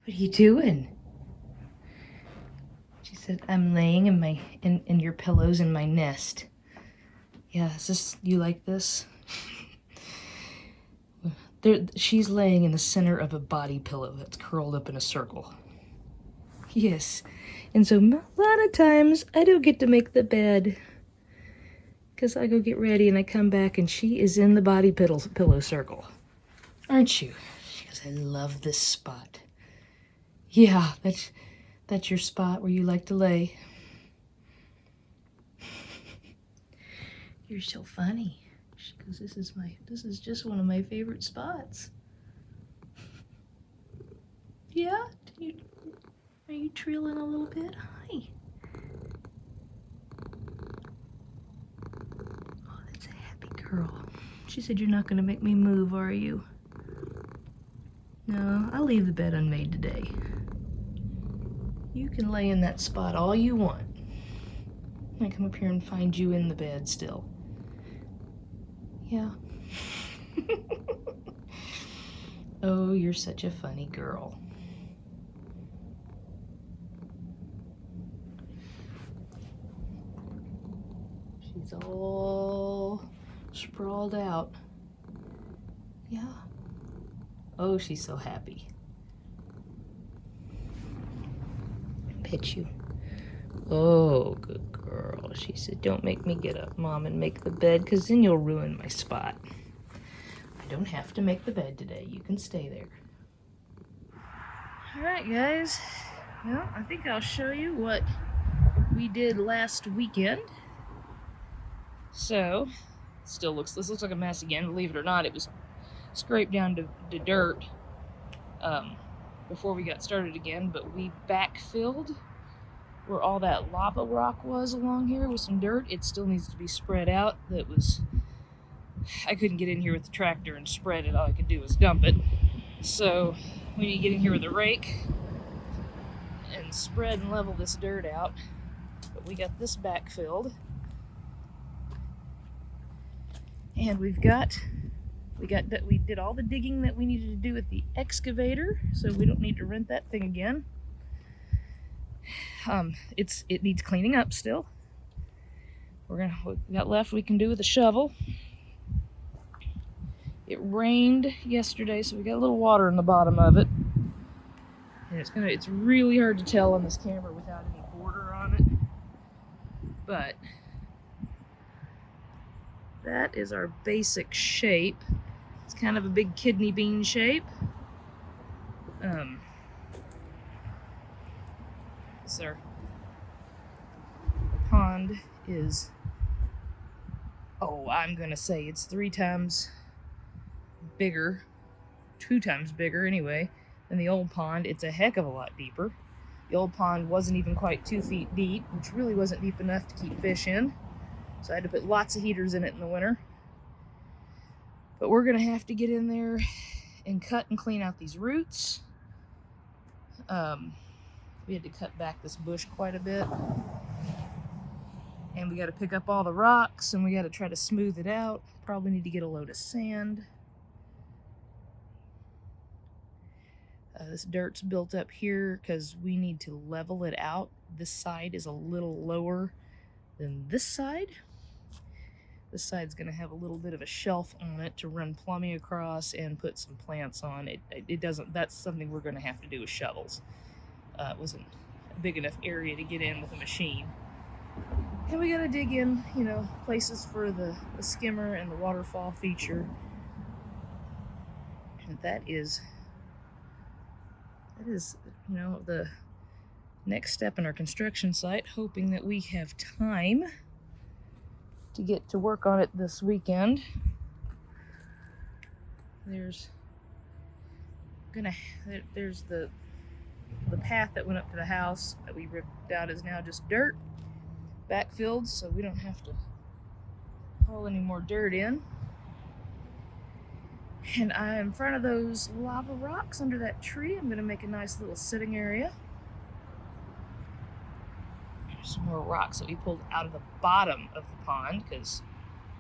What are you doing? She said, I'm laying in your pillows in my nest. Yeah, is this, you like this? She's laying in the center of a body pillow that's curled up in a circle. Yes, and so a lot of times I don't get to make the bed because I go get ready and I come back and she is in the body pillow circle. Aren't you? She goes, I love this spot. Yeah, that's your spot where you like to lay. You're so funny. She goes, this is just one of my favorite spots. Yeah? Are you trilling a little bit? Hi. Oh, that's a happy girl. She said, you're not gonna make me move, are you? No, I'll leave the bed unmade today. You can lay in that spot all you want. I come up here and find you in the bed still. Yeah. Oh, you're such a funny girl. She's all sprawled out. Yeah. Oh, she's so happy. Pet you. Oh, good girl. She said, don't make me get up, Mom, and make the bed, because then you'll ruin my spot. I don't have to make the bed today. You can stay there. Alright, guys. Well, I think I'll show you what we did last weekend. So, this looks like a mess again. Believe it or not, it was scraped down to dirt before we got started again, but we backfilled where all that lava rock was along here with some dirt. It still needs to be spread out. I couldn't get in here with the tractor and spread it. All I could do was dump it. So we need to get in here with a rake and spread and level this dirt out. But we got this backfilled. And we did all the digging that we needed to do with the excavator, so we don't need to rent that thing again. It needs cleaning up still. What we got left we can do with a shovel. It rained yesterday, so we got a little water in the bottom of it. And it's really hard to tell on this camera without any border on it. But that is our basic shape. It's kind of a big kidney bean shape. The pond is, I'm gonna say it's 3 times bigger, 2 times bigger anyway, than the old pond. It's a heck of a lot deeper. The old pond wasn't even quite 2 feet deep, which really wasn't deep enough to keep fish in. So I had to put lots of heaters in it in the winter. But we're gonna have to get in there and cut and clean out these roots. We had to cut back this bush quite a bit. And we got to pick up all the rocks and we got to try to smooth it out. Probably need to get a load of sand. This dirt's built up here because we need to level it out. This side is a little lower than this side. This side's going to have a little bit of a shelf on it to run plumbing across and put some plants on. It doesn't. That's something we're going to have to do with shovels. It wasn't a big enough area to get in with a machine. And we got to dig in, places for the skimmer and the waterfall feature. And that is, the next step in our construction site, hoping that we have time to get to work on it this weekend. There's the path that went up to the house that we ripped out is now just dirt, backfilled, so we don't have to haul any more dirt in. And I'm in front of those lava rocks under that tree. I'm going to make a nice little sitting area. There's some more rocks that we pulled out of the bottom of the pond because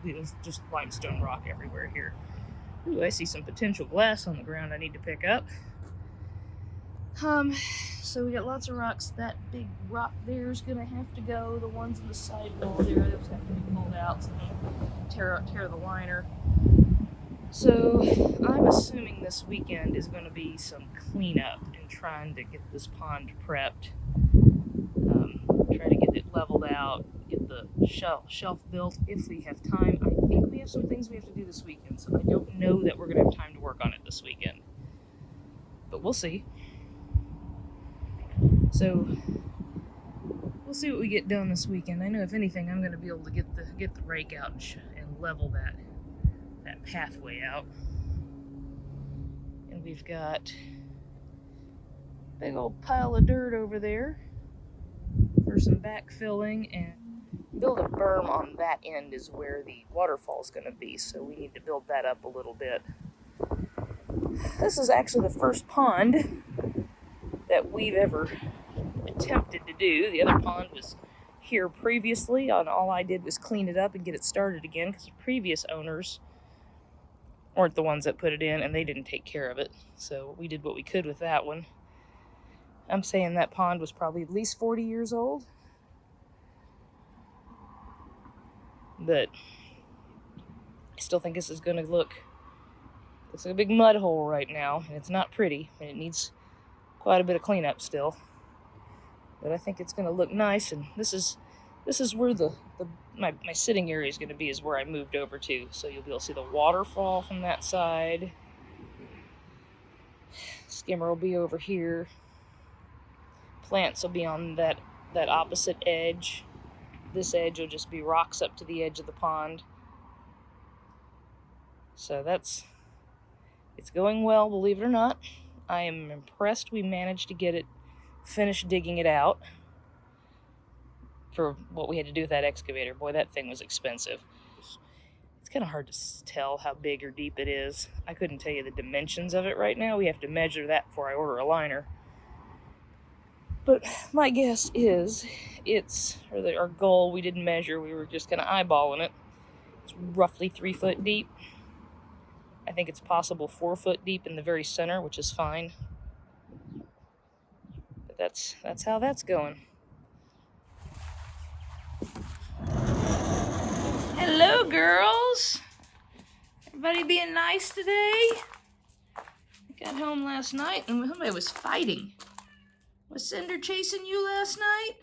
it was just limestone rock everywhere here. Ooh, I see some potential glass on the ground I need to pick up. So we got lots of rocks. That big rock there is gonna have to go. The ones in the side wall there, those have to be pulled out so they don't tear the liner. So I'm assuming this weekend is gonna be some cleanup and trying to get this pond prepped. Try to get it leveled out, get the shelf built if we have time. I think we have some things we have to do this weekend, so I don't know that we're gonna have time to work on it this weekend. But we'll see. So we'll see what we get done this weekend. I know if anything, I'm going to be able to get the rake out and level that pathway out. And we've got a big old pile of dirt over there for some backfilling, and build a berm on that end is where the waterfall is going to be. So we need to build that up a little bit. This is actually the first pond that we've ever attempted to do. The other pond was here previously, and all I did was clean it up and get it started again because the previous owners weren't the ones that put it in and they didn't take care of it. So we did what we could with that one. I'm saying that pond was probably at least 40 years old. But I still think this is going to look, it's a big mud hole right now, and it's not pretty, and it needs quite a bit of cleanup still. But I think it's going to look nice, and this is where my sitting area is going to be, is where I moved over to. So you'll be able to see the waterfall from that side. Skimmer will be over here. Plants will be on that opposite edge. This edge will just be rocks up to the edge of the pond. So it's going well, believe it or not. I am impressed we managed to get it finished digging it out for what we had to do with that excavator. Boy, that thing was expensive. It's kind of hard to tell how big or deep it is. I couldn't tell you the dimensions of it right now. We have to measure that before I order a liner. But my guess is our goal, we didn't measure, we were just kind of eyeballing it. It's roughly 3 foot deep. I think it's possible 4 foot deep in the very center, which is fine. But that's how that's going. Hello, girls. Everybody being nice today? I got home last night and somebody was fighting. Was Cinder chasing you last night?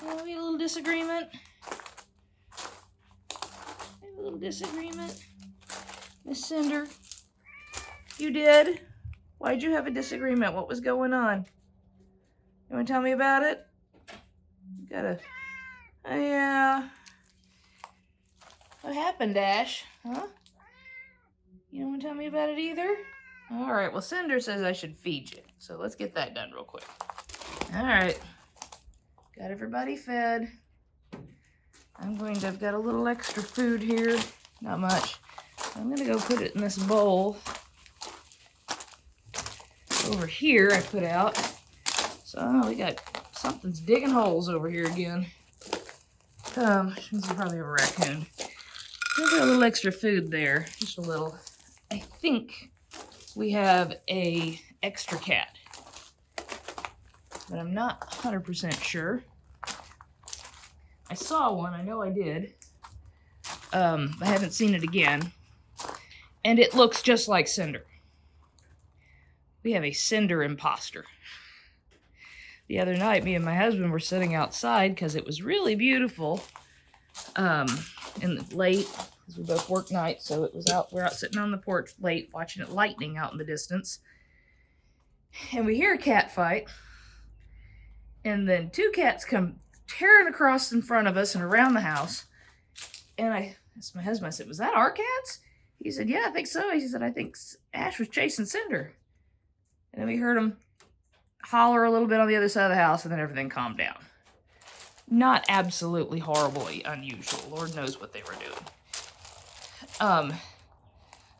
Oh, we had a little disagreement. Miss Cinder, you did? Why'd you have a disagreement? What was going on? You want to tell me about it? Oh, yeah. What happened, Ash? Huh? You don't want to tell me about it either? All right, well, Cinder says I should feed you. So let's get that done real quick. All right. Got everybody fed. I've got a little extra food here. Not much. I'm going to go put it in this bowl. Over here I put out. So we got something's digging holes over here again. This is probably a raccoon. I've got a little extra food there. Just a little. I think we have a extra cat. But I'm not 100% sure. I saw one, I know I did. I haven't seen it again. And it looks just like Cinder. We have a Cinder imposter. The other night, me and my husband were sitting outside because it was really beautiful. And late, because we both work nights, so we're out sitting on the porch late, watching it lightning out in the distance. And we hear a cat fight. And then 2 cats come tearing across in front of us and around the house. And I asked my husband, I said, was that our cats? He said, yeah, I think so. He said, I think Ash was chasing Cinder. And then we heard him holler a little bit on the other side of the house, and then everything calmed down. Not absolutely horribly unusual. Lord knows what they were doing.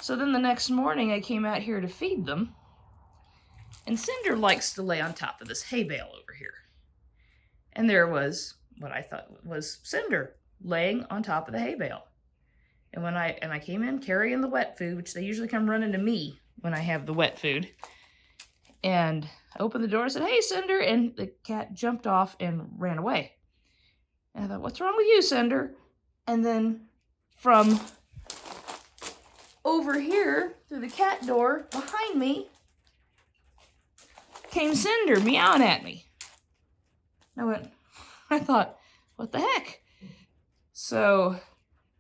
So then the next morning I came out here to feed them. And Cinder likes to lay on top of this hay bale over here. And there was what I thought was Cinder laying on top of the hay bale. And when I came in carrying the wet food, which they usually come running to me when I have the wet food. And I opened the door and said, "Hey, Cinder," and the cat jumped off and ran away. And I thought, "What's wrong with you, Cinder?" And then from over here, through the cat door behind me, came Cinder meowing at me. I thought, what the heck? So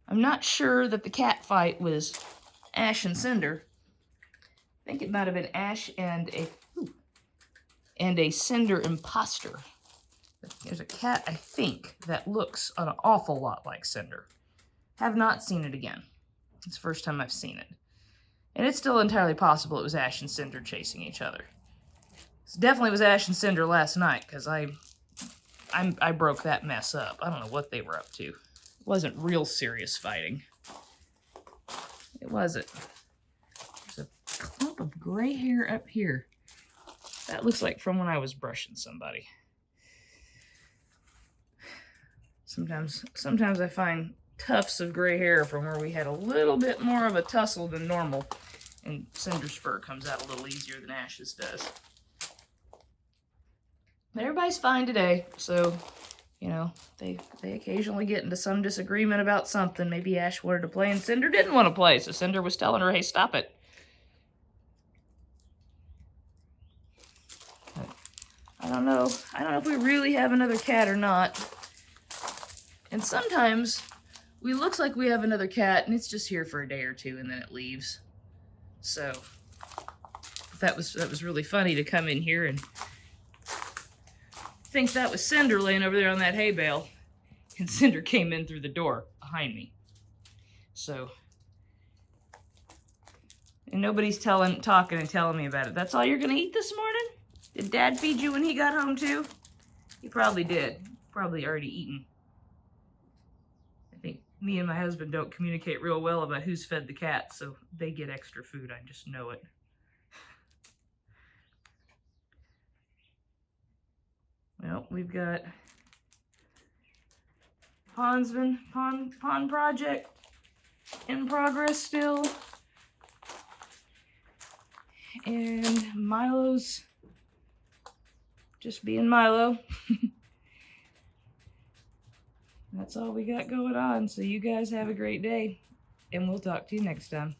I'm not sure that the cat fight was Ash and Cinder. I think it might have been Ash and a Cinder imposter. There's a cat, I think, that looks an awful lot like Cinder. Have not seen it again. It's the first time I've seen it. And it's still entirely possible it was Ash and Cinder chasing each other. It definitely was Ash and Cinder last night, because I broke that mess up. I don't know what they were up to. It wasn't real serious fighting. It wasn't. There's a clump of gray hair up here. That looks like from when I was brushing somebody. Sometimes I find tufts of gray hair from where we had a little bit more of a tussle than normal, and Cinder's fur comes out a little easier than Ash's does. But everybody's fine today, so, you know, they occasionally get into some disagreement about something. Maybe Ash wanted to play and Cinder didn't want to play, so Cinder was telling her, "Hey, stop it." But I don't know if we really have another cat or not. And sometimes we looks like we have another cat and it's just here for a day or two and then it leaves. So that was really funny to come in here and think that was Cinder laying over there on that hay bale. And Cinder came in through the door behind me. So, and nobody's talking and telling me about it. That's all you're gonna eat this morning? Did Dad feed you when he got home too? He probably did. Probably already eaten. I think me and my husband don't communicate real well about who's fed the cat, so they get extra food. I just know it. Well, we've got pond project in progress still. And Milo's just being Milo. That's all we got going on. So you guys have a great day, and we'll talk to you next time.